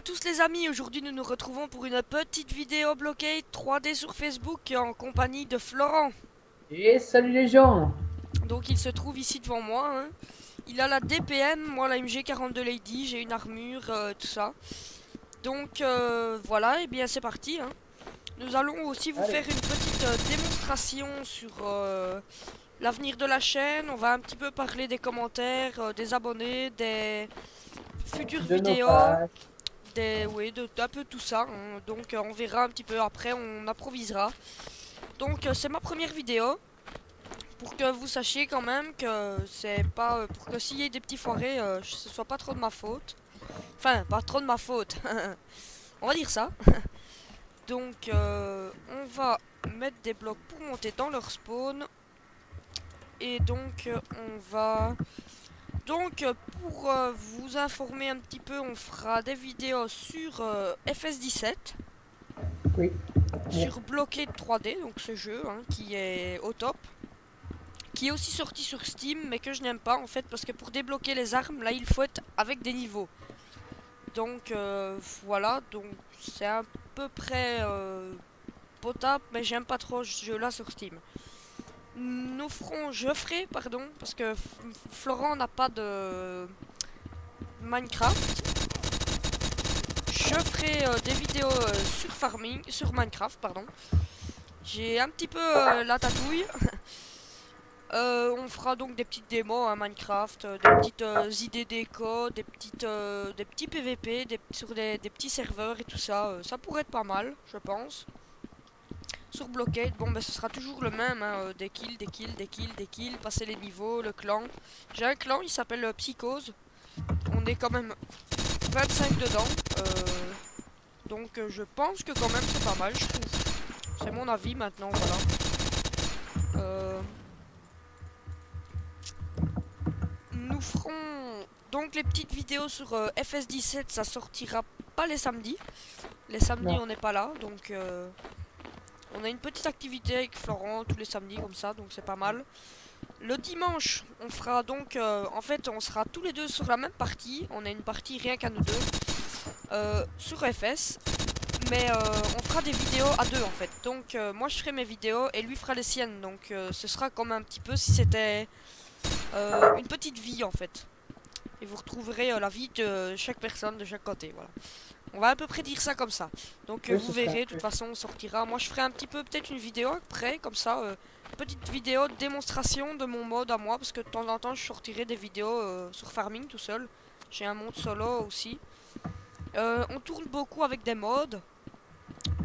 à tous les amis, aujourd'hui nous nous retrouvons pour une petite vidéo bloquée 3D sur Facebook en compagnie de Florent. Et salut les gens! Donc il se trouve ici devant moi, hein. Il a la DPM, moi la MG42 Lady, j'ai une armure, tout ça. Donc voilà, et bien c'est parti, hein. Nous allons aussi vous Allez, faire une petite démonstration sur l'avenir de la chaîne. On va un petit peu parler des commentaires, des abonnés, des futures de nos vidéos. pages. Oui, un peu tout ça, hein. Donc on verra un petit peu après, on improvisera. Donc c'est ma première vidéo. Pour que vous sachiez quand même que c'est pas... pour que s'il y ait des petits foirés, ce soit pas trop de ma faute. Enfin, pas trop de ma faute. On va dire ça. Donc on va mettre des blocs pour monter dans leur spawn. Et donc on va... Donc pour vous informer un petit peu, on fera des vidéos sur FS17. Oui. Bon. Sur Blockade 3D, donc ce jeu hein, qui est au top. Qui est aussi sorti sur Steam, mais que je n'aime pas en fait, parce que pour débloquer les armes, là il faut être avec des niveaux. Donc voilà, donc c'est à peu près potable, mais j'aime pas trop ce jeu là sur Steam. Je ferai, pardon, parce que Florent n'a pas de Minecraft. Je ferai des vidéos sur farming, sur Minecraft, pardon. J'ai un petit peu la tatouille. On fera donc des petites démos à Minecraft, des petites idées déco, des petits PVP, sur des petits serveurs et tout ça. Ça pourrait être pas mal, je pense. Sur Blockade, bon ben ce sera toujours le même, hein, des kills, des kills, des kills, des kills, passer les niveaux, le clan. J'ai un clan, il s'appelle Psychose. On est quand même 25 dedans. Donc je pense que quand même c'est pas mal, je trouve. C'est mon avis maintenant, voilà. Nous ferons donc les petites vidéos sur FS17, ça sortira pas les samedis. Les samedis Non. on n'est pas là, donc on a une petite activité avec Florent tous les samedis comme ça, donc c'est pas mal. Le dimanche, on fera donc, en fait on sera tous les deux sur la même partie, on a une partie rien qu'à nous deux, sur FS. Mais on fera des vidéos à deux en fait. Donc moi je ferai mes vidéos et lui fera les siennes. Donc ce sera comme un petit peu si c'était une petite vie en fait. Et vous retrouverez la vie de chaque personne de chaque côté. Voilà. On va à peu près dire ça comme ça. Donc Oui, vous ce sera. verrez, de toute façon on sortira. Moi je ferai un petit peu peut-être une vidéo après, comme ça. Petite vidéo de démonstration de mon mode à moi. Parce que de temps en temps je sortirai des vidéos sur farming tout seul. J'ai un mode solo aussi. On tourne beaucoup avec des modes.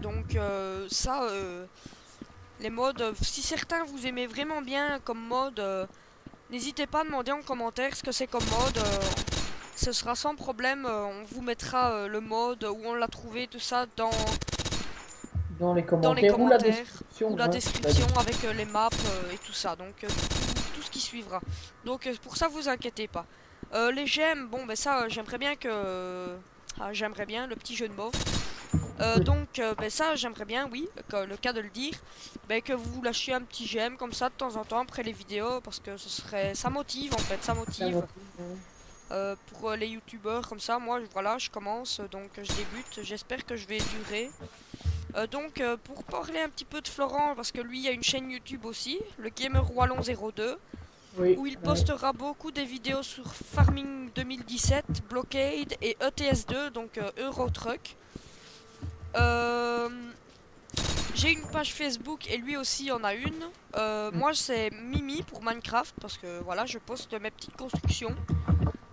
Donc ça, les modes, si certains vous aimez vraiment bien comme mode, n'hésitez pas à demander en commentaire ce que c'est comme mode. Ce sera sans problème, on vous mettra le mode où on l'a trouvé, tout ça Dans les dans les commentaires ou la commentaires ou description. la Hein. description avec les maps et tout ça. Donc tout ce qui suivra. Donc pour ça vous inquiétez pas. Les j'aime, bon ben ça j'aimerais bien que... Ah, j'aimerais bien le petit jeu de mots. Oui. Donc ben ça j'aimerais bien, oui, le cas de le dire, ben, que vous lâchiez un petit j'aime comme ça de temps en temps après les vidéos parce que ça motive en fait, ça Ça motive. motive, hein. Pour les youtubeurs comme ça, moi voilà je commence donc je débute, j'espère que je vais durer. Donc pour parler un petit peu de Florent, parce que lui il a une chaîne YouTube aussi, le Gamer Wallon 02, Oui. où il postera beaucoup des vidéos sur Farming 2017, Blockade et ETS2, donc Euro Truck. Euh, J'ai une page Facebook et lui aussi en a une. Moi c'est Mimi pour Minecraft parce que voilà je poste mes petites constructions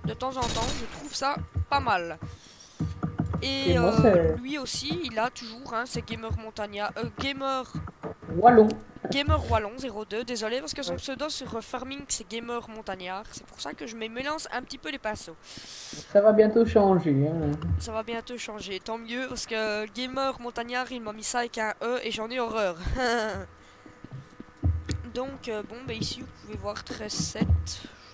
de temps en temps. Je trouve ça pas mal. Et Et moi, c'est lui aussi il a toujours hein, c'est Gamer Montagnard, Wallon. Gamer Wallon 02. Désolé parce que son Ouais. pseudo sur Farming c'est Gamer Montagnard. C'est pour ça que je me mélange un petit peu les pinceaux. Ça va bientôt changer. Hein. Ça va bientôt changer, tant mieux parce que Gamer Montagnard il m'a mis ça avec un E et j'en ai horreur. Donc bon bah ici vous pouvez voir 13-7.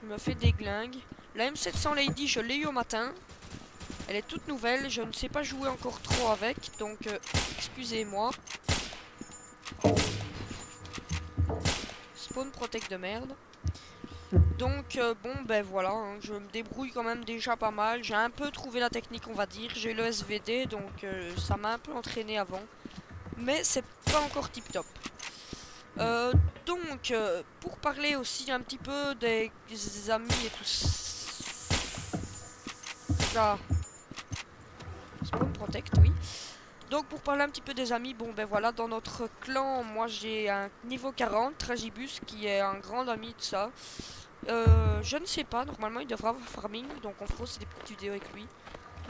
Je me fais des glingues. La M700 Lady je l'ai eu au matin. Elle est toute nouvelle, je ne sais pas jouer encore trop avec, donc excusez-moi. Spawn protect de merde. Donc bon ben voilà, hein, je me débrouille quand même déjà pas mal. J'ai un peu trouvé la technique on va dire. J'ai le SVD donc ça m'a un peu entraîné avant. Mais c'est pas encore tip top. Euh, donc pour parler aussi un petit peu des amis et tout ça. Spawn Protect, oui. Donc pour parler un petit peu des amis, bon ben voilà, dans notre clan, moi j'ai un niveau 40, Tragibus, qui est un grand ami de ça. Je ne sais pas, normalement il devrait avoir farming, donc on fera aussi des petites vidéos avec lui.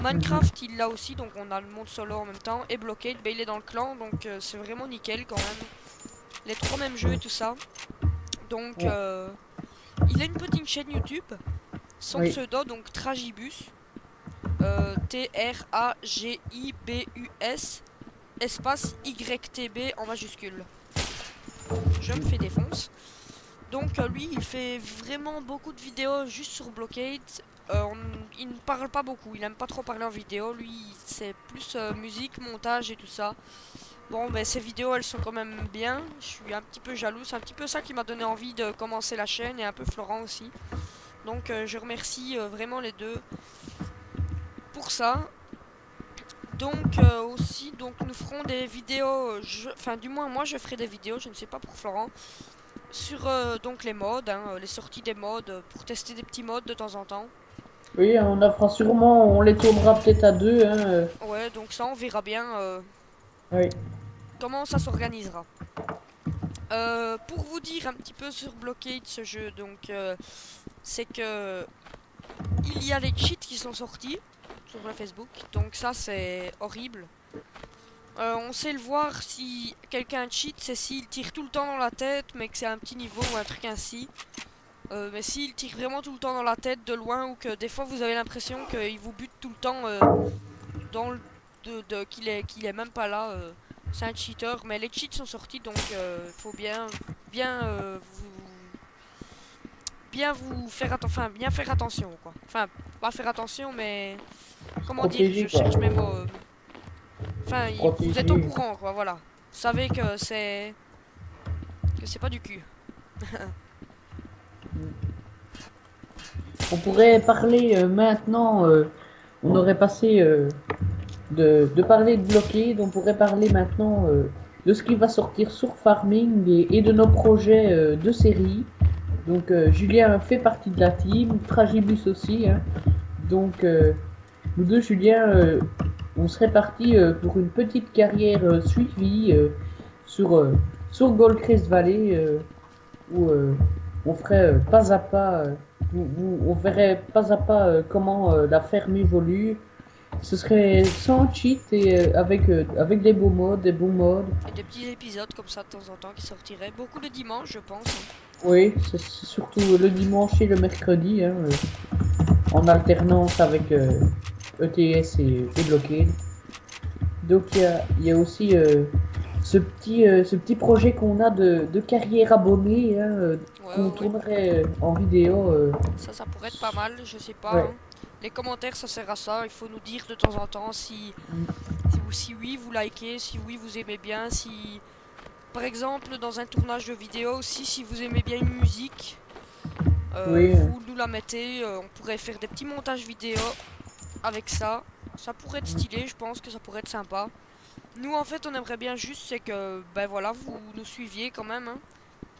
Minecraft il l'a aussi, donc on a le monde solo en même temps. Et Blockade, ben, il est dans le clan, donc c'est vraiment nickel quand même. Les trois mêmes jeux et tout ça. Donc Ouais. il a une petite chaîne YouTube, son Oui. pseudo, donc Tragibus. Tragibus espace YTB en majuscule. Je me fais défonce. Donc lui il fait vraiment beaucoup de vidéos juste sur Blockade. Il ne parle pas beaucoup, il aime pas trop parler en vidéo. Lui c'est plus musique, montage et tout ça. Bon ben ces vidéos elles sont quand même bien. Je suis un petit peu jaloux, c'est un petit peu ça qui m'a donné envie de commencer la chaîne et un peu Florent aussi. Donc je remercie vraiment les deux pour ça. Donc aussi donc nous ferons des vidéos, enfin du moins moi je ferai des vidéos, je ne sais pas pour Florent, sur donc les mods, hein, les sorties des mods, pour tester des petits mods de temps en temps. Oui, on en fera sûrement, on les tournera peut-être à deux, hein. Ouais, donc ça on verra bien Oui. comment ça s'organisera. Pour vous dire un petit peu sur Blockade ce jeu, donc c'est que il y a les cheats qui sont sortis sur le Facebook, donc ça c'est horrible. On sait le voir si quelqu'un cheat, c'est s'il tire tout le temps dans la tête, mais que c'est un petit niveau ou un truc ainsi. Mais s'il tire vraiment tout le temps dans la tête de loin ou que des fois vous avez l'impression qu'il vous bute tout le temps dans le qu'il est même pas là, c'est un cheater. Mais les cheats sont sortis donc il faut bien vous faire enfin bien faire attention quoi. Enfin pas faire attention mais comment dire, je Protéger, quoi. cherche mes mots. Enfin vous êtes au Protéger. courant quoi, voilà. Vous savez que c'est pas du cul. On pourrait parler maintenant, on aurait passé de parler de Blockade, on pourrait parler maintenant de ce qui va sortir sur Farming et de nos projets de série. Donc Julien fait partie de la team, Tragibus aussi, hein. Donc nous deux, Julien, on serait partis pour une petite carrière suivie sur, sur Goldcrest Valley où on ferait pas à pas, on verrait pas à pas comment la ferme évolue. Ce serait sans cheat et avec des beaux modes, des bons modes. Et des petits épisodes comme ça de temps en temps qui sortiraient. Beaucoup le dimanche je pense, hein. Oui, c'est surtout le dimanche et le mercredi, hein, en alternance avec ETS et Blockade. Donc il y a aussi ce petit projet qu'on a de carrière abonnée, hein, Ouais, qu'on ouais, ouais. tournerait en vidéo. Ça pourrait être pas mal, je sais pas, Ouais. hein. Les commentaires, ça sert à ça. Il faut nous dire de temps en temps si oui, vous likez, si oui, vous aimez bien, si... Par exemple, dans un tournage de vidéo aussi, si vous aimez bien une musique, Oui, vous nous la mettez. On pourrait faire des petits montages vidéo avec ça. Ça pourrait être stylé, je pense que ça pourrait être sympa. Nous, en fait, on aimerait bien juste, c'est que, ben voilà, vous nous suiviez quand même, hein.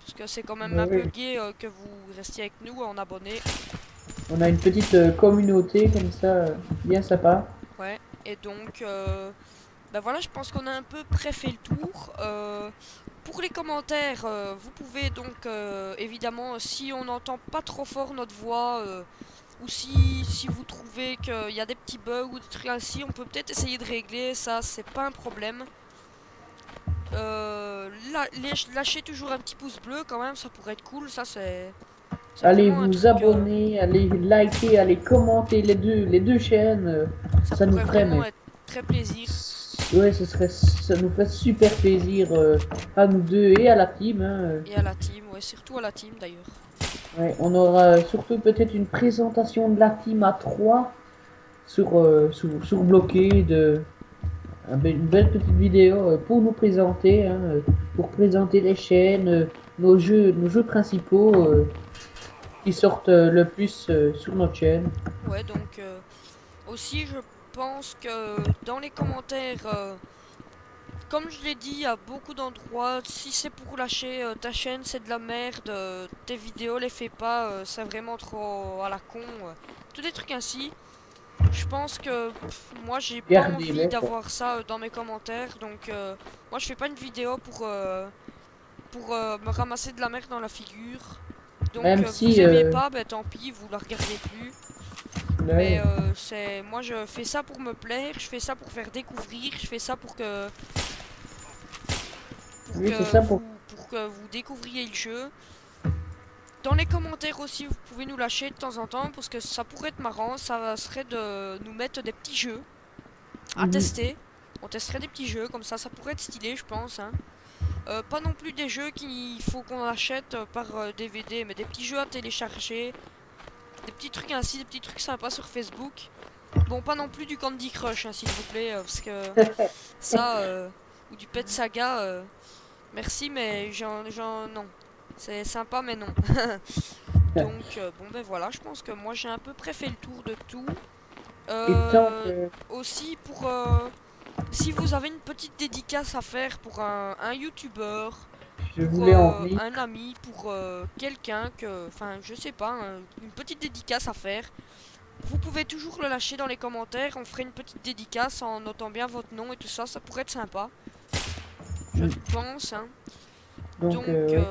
Parce que c'est quand même oui, un peu oui. gai que vous restiez avec nous en abonnés. On a une petite communauté comme ça, bien sympa. Ouais, et donc, bah voilà, je pense qu'on a un peu pré-fait le tour. Pour les commentaires, vous pouvez donc, évidemment, si on n'entend pas trop fort notre voix, ou si vous trouvez qu'il y a des petits bugs ou des trucs ainsi, on peut peut-être essayer de régler, ça c'est pas un problème. Lâchez toujours un petit pouce bleu quand même, ça pourrait être cool, ça c'est Allez vraiment un vous truc, abonner, allez liker, allez commenter les deux chaînes. ça Ça nous pourrait ferait, vraiment mais être très plaisir. ouais, ça nous fait super plaisir à nous deux et à la team, hein. Et à la team, ouais, surtout à la team d'ailleurs. Ouais, on aura surtout peut-être une présentation de la team à 3 sur Blockade, une belle petite vidéo pour nous présenter, hein, pour présenter les chaînes, nos jeux principaux. qui sortent le plus sur notre chaîne. Ouais, donc aussi je pense que dans les commentaires, comme je l'ai dit, il y a beaucoup d'endroits. Si c'est pour lâcher ta chaîne, c'est de la merde. Tes vidéos, les fais pas. C'est vraiment trop à la con. Tous des trucs ainsi. Je pense que moi, j'ai pas envie Gardez-les, quoi. d'avoir ça dans mes commentaires. Donc, moi, je fais pas une vidéo pour me ramasser de la merde dans la figure. Donc, Même vous si, aimez pas, ben tant pis, vous la regardez plus. Mais ouais, moi, je fais ça pour me plaire. Je fais ça pour faire découvrir. Je fais ça oui, c'est ça pour... pour que vous découvriez le jeu. Dans les commentaires aussi, vous pouvez nous lâcher de temps en temps parce que ça pourrait être marrant. Ça serait de nous mettre des petits jeux à Mhm. tester. On testerait des petits jeux comme ça pourrait être stylé, je pense. Hein. Pas non plus des jeux qu'il faut qu'on achète par DVD, mais des petits jeux à télécharger, des petits trucs ainsi, des petits trucs sympas sur Facebook. Bon, pas non plus du Candy Crush, hein, s'il vous plaît, parce que ça, ou du Pet Saga, merci, mais non. C'est sympa, mais non. Donc, bon, ben voilà, je pense que moi j'ai à peu près fait le tour de tout. Et tant Euh, que aussi, si vous avez une petite dédicace à faire pour un youtubeur, je pour voulais en venir, un ami, pour quelqu'un enfin, je sais pas, une petite dédicace à faire, vous pouvez toujours le lâcher dans les commentaires. On ferait une petite dédicace en notant bien votre nom et tout ça. Ça pourrait être sympa, je mm, pense. Hein. donc, Donc, ouais. oui,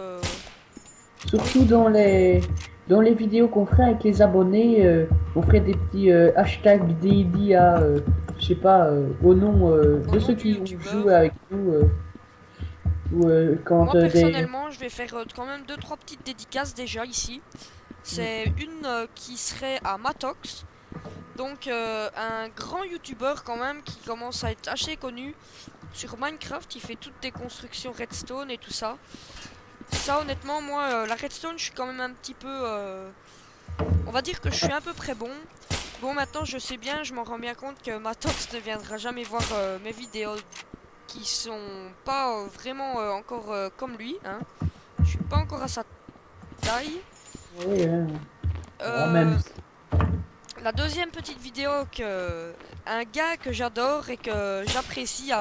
Surtout dans les vidéos qu'on ferait avec les abonnés, on ferait des petits hashtags dédiés à, je sais pas, au nom au de nom ceux du qui ont youtubeur. joué avec nous, ou quand Moi des... personnellement, je vais faire quand même deux trois petites dédicaces déjà ici. C'est une qui serait à Matox. Donc un grand youtubeur quand même qui commence à être assez connu sur Minecraft. Il fait toutes des constructions redstone et tout ça. Ça honnêtement moi la redstone je suis quand même un petit peu on va dire que je suis à peu près bon. Bon maintenant je sais bien, je m'en rends bien compte que Matox ne viendra jamais voir mes vidéos qui sont pas vraiment encore comme lui. Hein. Je suis pas encore à sa taille. Oui, hein. Oh, même... Euh, la deuxième petite vidéo que un gars que j'adore et que j'apprécie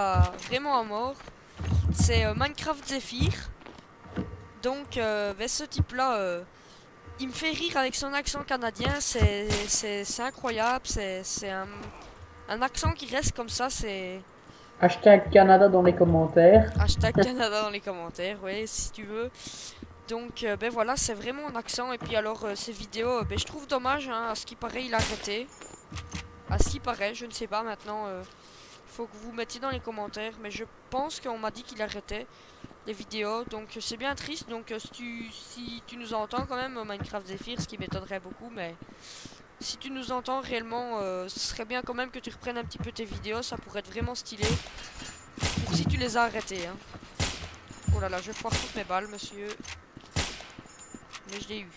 vraiment à mort, c'est Minecraft Zephyr. Donc ben, ce type-là, il me fait rire avec son accent canadien, c'est incroyable, c'est un accent qui reste comme ça, c'est Hashtag Canada dans les commentaires. hashtag Canada dans les commentaires, ouais, si tu veux. Donc ben voilà, c'est vraiment un accent. Et puis alors ces vidéos, ben, je trouve dommage, hein, à ce qui paraît il a arrêté. À ce qui paraît, je ne sais pas maintenant. Faut que vous mettiez dans les commentaires. Mais je pense qu'on m'a dit qu'il arrêtait les vidéos. Donc c'est bien triste. Donc si tu nous entends quand même, Minecraft Zephyr, ce qui m'étonnerait beaucoup. Mais si tu nous entends réellement, ce serait bien quand même que tu reprennes un petit peu tes vidéos. Ça pourrait être vraiment stylé. Pour si tu les as arrêtées. Hein. Oh là là, je vais foire toutes mes balles, monsieur. Mais je l'ai eu.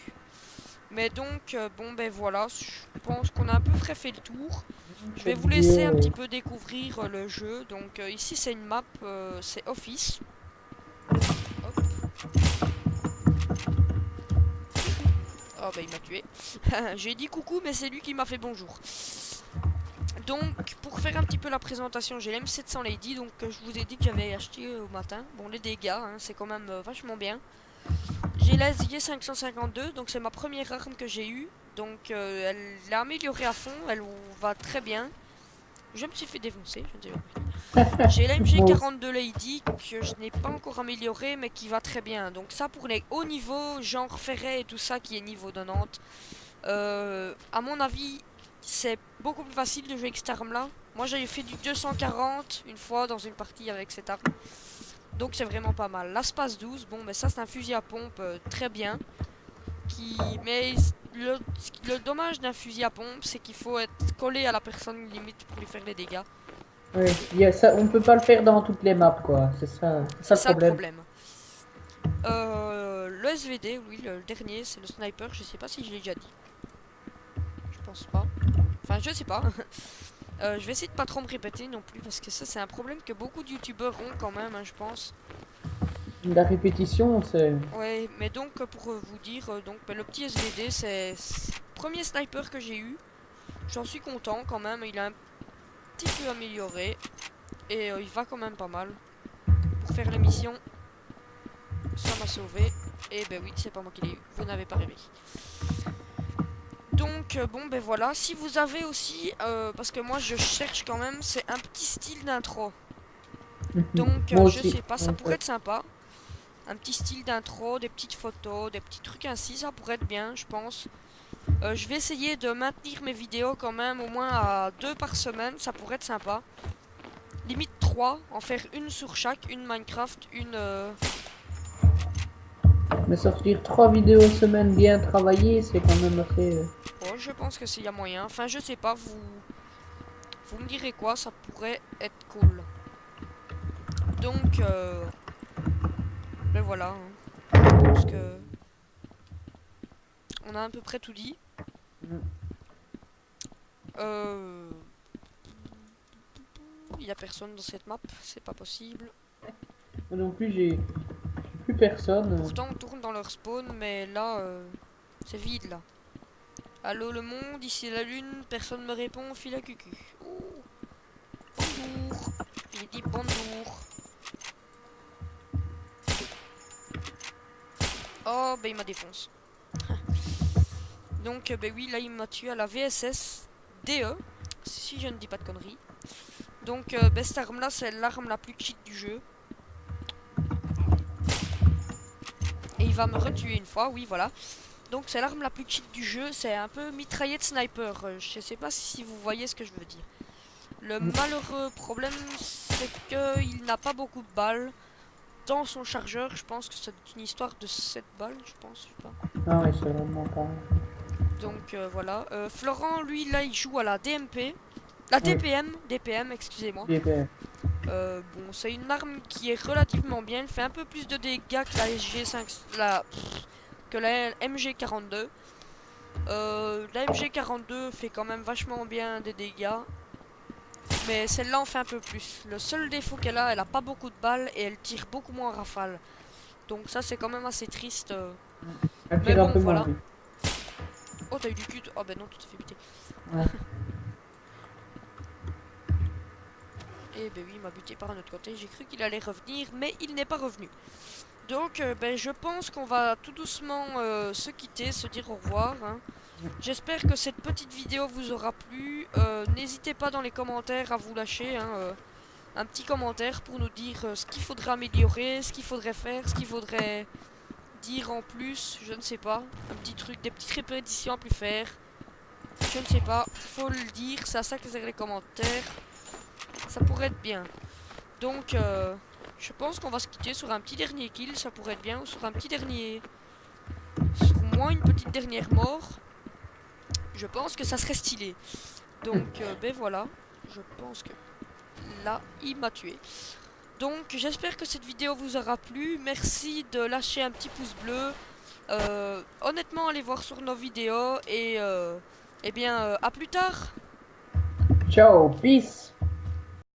Mais donc, bon ben voilà, je pense qu'on a à peu près fait le tour. Je vais Cette vous laisser un vidéo, petit peu découvrir le jeu. Donc ici c'est une map, c'est Office. Hop. Oh bah il m'a tué. J'ai dit coucou mais c'est lui qui m'a fait bonjour. Donc pour faire un petit peu la présentation, j'ai l'M700 Lady. Donc je vous ai dit que j'avais acheté au matin. Bon les dégâts, hein, c'est quand même vachement bien. J'ai la SG 552, donc c'est ma première arme que j'ai eue. Donc elle est améliorée à fond, elle va très bien. Je me suis fait défoncer, je ne sais pas. J'ai la moi aussi. MG42 Lady que je n'ai pas encore améliorée mais qui va très bien. Donc ça pour les hauts niveaux, genre ferret et tout ça qui est niveau 90. À mon avis, c'est beaucoup plus facile de jouer avec cette arme là. Moi j'avais fait du 240 une fois dans une partie avec cette arme. Donc c'est vraiment pas mal. L'Aspas 12, bon mais ça c'est un fusil à pompe très bien. Mais le dommage d'un fusil à pompe, c'est qu'il faut être collé à la personne limite pour lui faire les dégâts. Ouais, ça, on peut pas le faire dans toutes les maps, quoi. C'est ça C'est le ça le problème. problème. Le SVD, oui, le dernier, c'est le sniper. Je sais pas si je l'ai déjà dit. Je pense pas. Enfin, je sais pas. Je vais essayer de pas trop me répéter non plus parce que ça, c'est un problème que beaucoup de youtubeurs ont quand même, hein, je pense. La répétition, c'est... Ouais, mais donc pour vous dire, donc ben, le petit SVD, c'est le premier sniper que j'ai eu. J'en suis content quand même, il a un petit peu amélioré. Et il va quand même pas mal. Pour faire l'émission, ça m'a sauvé. Et ben oui, c'est pas moi qui l'ai eu, vous n'avez pas rêvé. Donc bon ben voilà, si vous avez aussi, parce que moi je cherche quand même, c'est un petit style d'intro. Donc Moi je aussi. sais pas, ça Donc, pourrait être sympa. Un petit style d'intro, des petites photos, des petits trucs ainsi, ça pourrait être bien, je pense. Je vais essayer de maintenir mes vidéos quand même au moins à 2 par semaine, ça pourrait être sympa. Limite 3, en faire une sur chaque, une Minecraft, une... mais sortir 3 vidéos semaine bien travaillées, c'est quand même assez... Oh, je pense que s'il y a moyen. Enfin, je sais pas, vous me direz quoi, ça pourrait être cool. Donc, ben voilà. Je pense que on a à peu près tout dit. Euh... Il y a personne dans cette map, c'est pas possible. Moi non plus, j'ai plus personne. Pourtant, on tourne dans leur spawn, mais là, c'est vide là. Allô le monde, ici la lune, personne me répond, file à cucu. Oh, bonjour. J'ai dit bonjour. Oh, ben il m'a défonce. Donc, ben oui, là il m'a tué à la VSS DE, si je ne dis pas de conneries. Donc, ben, cette arme là, c'est l'arme la plus cheat du jeu. Et il va me retuer une fois, oui, voilà. Donc, c'est l'arme la plus cheat du jeu, c'est un peu mitraillette sniper. Je sais pas si vous voyez ce que je veux dire. Le malheureux problème, c'est qu'il n'a pas beaucoup de balles. Dans son chargeur, je pense que c'est une histoire de 7 balles, je pense, je sais pas. Ah ouais, c'est vraiment pas... Donc voilà. Florent, lui, là, il joue à la DMP. La Oui, DPM, excusez-moi. bien. Bon, c'est une arme qui est relativement bien. Elle fait un peu plus de dégâts que la SG5, que la MG42. La MG42 fait quand même vachement bien des dégâts. Mais celle-là en fait un peu plus. Le seul défaut qu'elle a pas beaucoup de balles et elle tire beaucoup moins en rafale. Donc ça, c'est quand même assez triste. Elle Mais tire un bon, peu moins voilà. vite. Oh, t'as eu du cul. Oh, ben non, tu t'es fait buter. Ouais. Et ben oui, il m'a buté par un autre côté. J'ai cru qu'il allait revenir, mais il n'est pas revenu. Donc, ben, je pense qu'on va tout doucement se quitter, se dire au revoir. Hein. J'espère que cette petite vidéo vous aura plu. N'hésitez pas dans les commentaires à vous lâcher un petit commentaire pour nous dire ce qu'il faudrait améliorer, ce qu'il faudrait faire, ce qu'il faudrait dire en plus. Je ne sais pas. Un petit truc, des petites répétitions à plus faire. Je ne sais pas. Faut le dire. C'est à ça que c'est les commentaires. Ça pourrait être bien. Donc, je pense qu'on va se quitter sur un petit dernier kill. Ça pourrait être bien. Ou sur un petit dernier... Sur moins une petite dernière mort. Je pense que ça serait stylé. Donc, ben voilà. Je pense que là, il m'a tué. Donc, j'espère que cette vidéo vous aura plu. Merci de lâcher un petit pouce bleu. Honnêtement, allez voir sur nos vidéos. Et, eh bien, à plus tard. Ciao, peace.